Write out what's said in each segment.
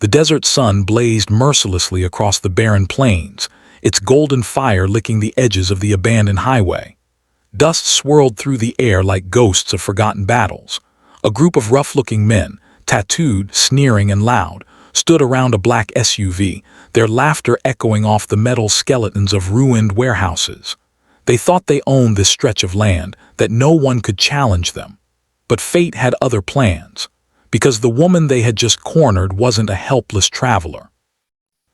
The desert sun blazed mercilessly across the barren plains, its golden fire licking the edges of the abandoned highway. Dust swirled through the air like ghosts of forgotten battles. A group of rough-looking men, tattooed, sneering and loud, stood around a black SUV, their laughter echoing off the metal skeletons of ruined warehouses. They thought they owned this stretch of land, that no one could challenge them. But fate had other plans, because the woman they had just cornered wasn't a helpless traveler.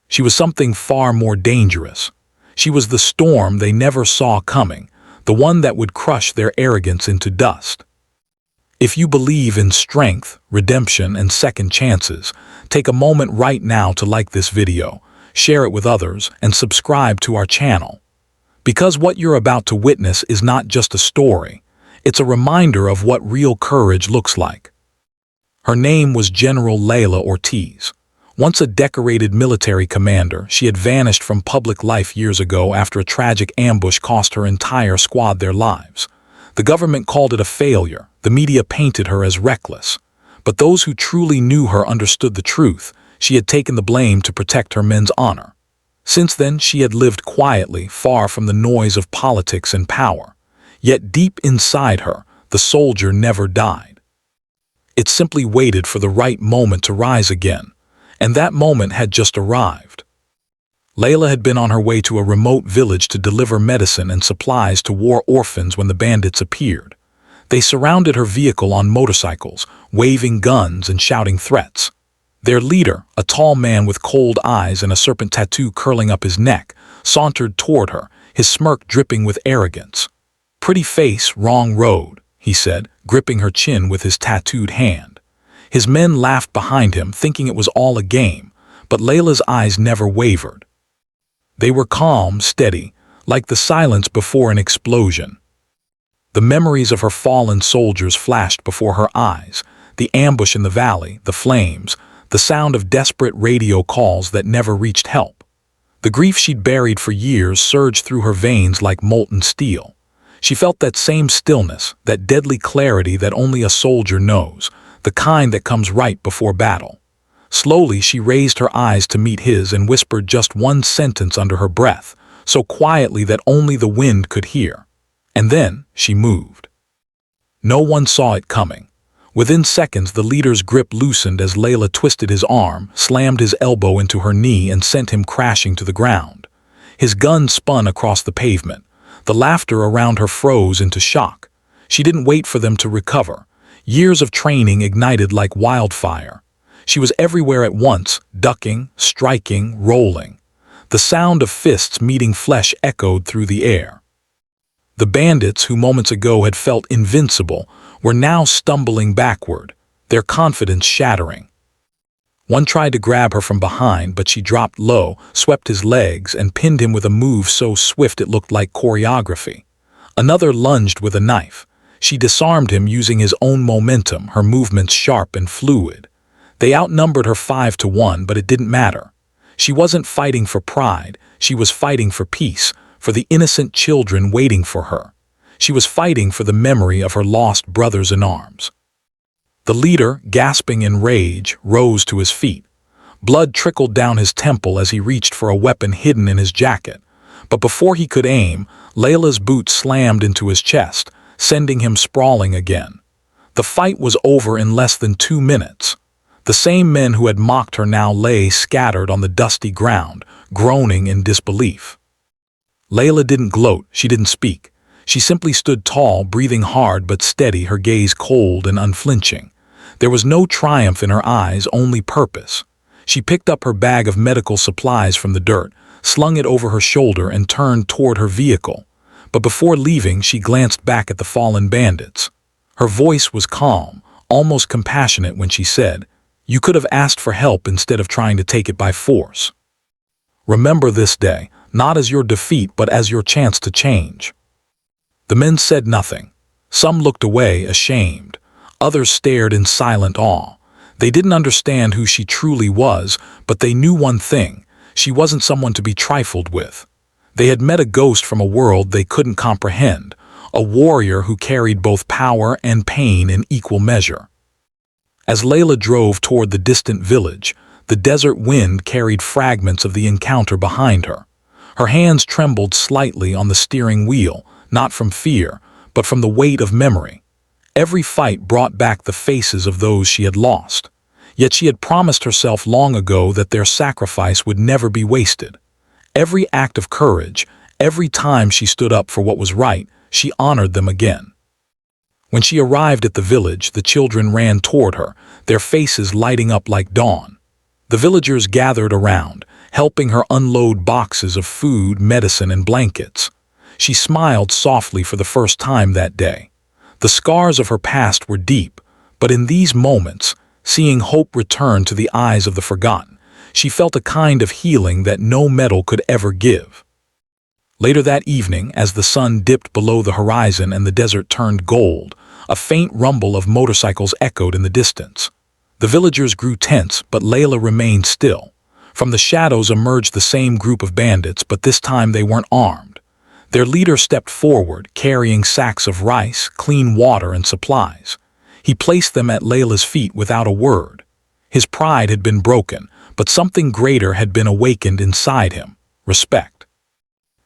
She was something far more dangerous. She was the storm they never saw coming, the one that would crush their arrogance into dust. If you believe in strength, redemption, and second chances, take a moment right now to like this video, share it with others, and subscribe to our channel. Because what you're about to witness is not just a story, it's a reminder of what real courage looks like. Her name was General Layla Ortiz. Once a decorated military commander, she had vanished from public life years ago after a tragic ambush cost her entire squad their lives. The government called it a failure, the media painted her as reckless. But those who truly knew her understood the truth. She had taken the blame to protect her men's honor. Since then, she had lived quietly, far from the noise of politics and power. Yet deep inside her, the soldier never died. It simply waited for the right moment to rise again, and that moment had just arrived. Layla had been on her way to a remote village to deliver medicine and supplies to war orphans when the bandits appeared. They surrounded her vehicle on motorcycles, waving guns and shouting threats. Their leader, a tall man with cold eyes and a serpent tattoo curling up his neck, sauntered toward her, his smirk dripping with arrogance. "Pretty face, wrong road," he said, gripping her chin with his tattooed hand. His men laughed behind him, thinking it was all a game, but Layla's eyes never wavered. They were calm, steady, like the silence before an explosion. The memories of her fallen soldiers flashed before her eyes, the ambush in the valley, the flames, the sound of desperate radio calls that never reached help. The grief she'd buried for years surged through her veins like molten steel. She felt that same stillness, that deadly clarity that only a soldier knows, the kind that comes right before battle. Slowly, she raised her eyes to meet his and whispered just one sentence under her breath, so quietly that only the wind could hear. And then she moved. No one saw it coming. Within seconds, the leader's grip loosened as Layla twisted his arm, slammed his elbow into her knee, and sent him crashing to the ground. His gun spun across the pavement. The laughter around her froze into shock. She didn't wait for them to recover. Years of training ignited like wildfire. She was everywhere at once, ducking, striking, rolling. The sound of fists meeting flesh echoed through the air. The bandits, who moments ago had felt invincible, were now stumbling backward, their confidence shattering. One tried to grab her from behind, but she dropped low, swept his legs, and pinned him with a move so swift it looked like choreography. Another lunged with a knife. She disarmed him using his own momentum, her movements sharp and fluid. They outnumbered her 5-1, but it didn't matter. She wasn't fighting for pride, she was fighting for peace, for the innocent children waiting for her. She was fighting for the memory of her lost brothers in arms. The leader, gasping in rage, rose to his feet. Blood trickled down his temple as he reached for a weapon hidden in his jacket. But before he could aim, Layla's boot slammed into his chest, sending him sprawling again. The fight was over in less than 2 minutes. The same men who had mocked her now lay scattered on the dusty ground, groaning in disbelief. Layla didn't gloat, she didn't speak. She simply stood tall, breathing hard but steady, her gaze cold and unflinching. There was no triumph in her eyes, only purpose. She picked up her bag of medical supplies from the dirt, slung it over her shoulder, and turned toward her vehicle. But before leaving, she glanced back at the fallen bandits. Her voice was calm, almost compassionate when she said, "You could have asked for help instead of trying to take it by force. Remember this day, not as your defeat but as your chance to change." The men said nothing. Some looked away, ashamed. Others stared in silent awe. They didn't understand who she truly was, but they knew one thing: she wasn't someone to be trifled with. They had met a ghost from a world they couldn't comprehend, a warrior who carried both power and pain in equal measure. As Layla drove toward the distant village, The desert wind carried fragments of the encounter behind her. Her hands trembled slightly on the steering wheel, not from fear, but from the weight of memory. Every fight brought back the faces of those she had lost. Yet she had promised herself long ago that their sacrifice would never be wasted. Every act of courage, every time she stood up for what was right, she honored them again. When she arrived at the village, the children ran toward her, their faces lighting up like dawn. The villagers gathered around, helping her unload boxes of food, medicine, and blankets. She smiled softly for the first time that day. The scars of her past were deep, but in these moments, seeing hope return to the eyes of the forgotten, she felt a kind of healing that no medal could ever give. Later that evening, as the sun dipped below the horizon and the desert turned gold, a faint rumble of motorcycles echoed in the distance. The villagers grew tense, but Layla remained still. From the shadows emerged the same group of bandits, but this time they weren't armed. Their leader stepped forward, carrying sacks of rice, clean water, and supplies. He placed them at Layla's feet without a word. His pride had been broken, but something greater had been awakened inside him: respect.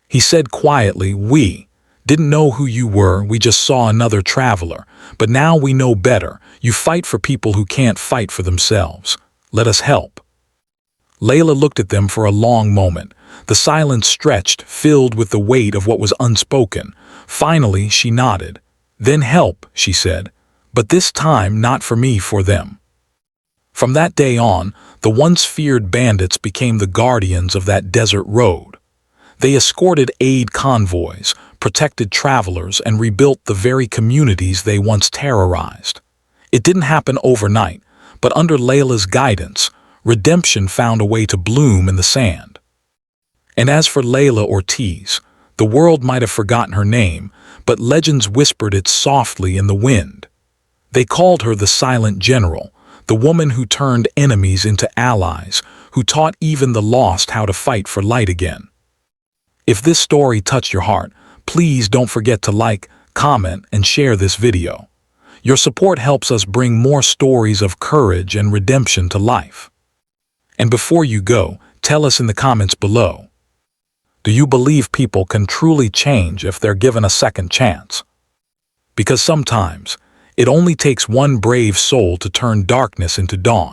He said quietly, "We didn't know who you were, we just saw another traveler. But now we know better. You fight for people who can't fight for themselves. Let us help." Layla looked at them for a long moment. The silence stretched, filled with the weight of what was unspoken. Finally, she nodded. "Then help," she said. "But this time not for me, for them." From that day on, the once feared bandits became the guardians of that desert road. They escorted aid convoys, protected travelers, and rebuilt the very communities they once terrorized. It didn't happen overnight, but under Layla's guidance, redemption found a way to bloom in the sand. And as for Layla Ortiz, the world might have forgotten her name, but legends whispered it softly in the wind. They called her the Silent General, the woman who turned enemies into allies, who taught even the lost how to fight for light again. If this story touched your heart, please don't forget to like, comment, and share this video. Your support helps us bring more stories of courage and redemption to life. And before you go, tell us in the comments below, do you believe people can truly change if they're given a second chance? Because sometimes, it only takes one brave soul to turn darkness into dawn.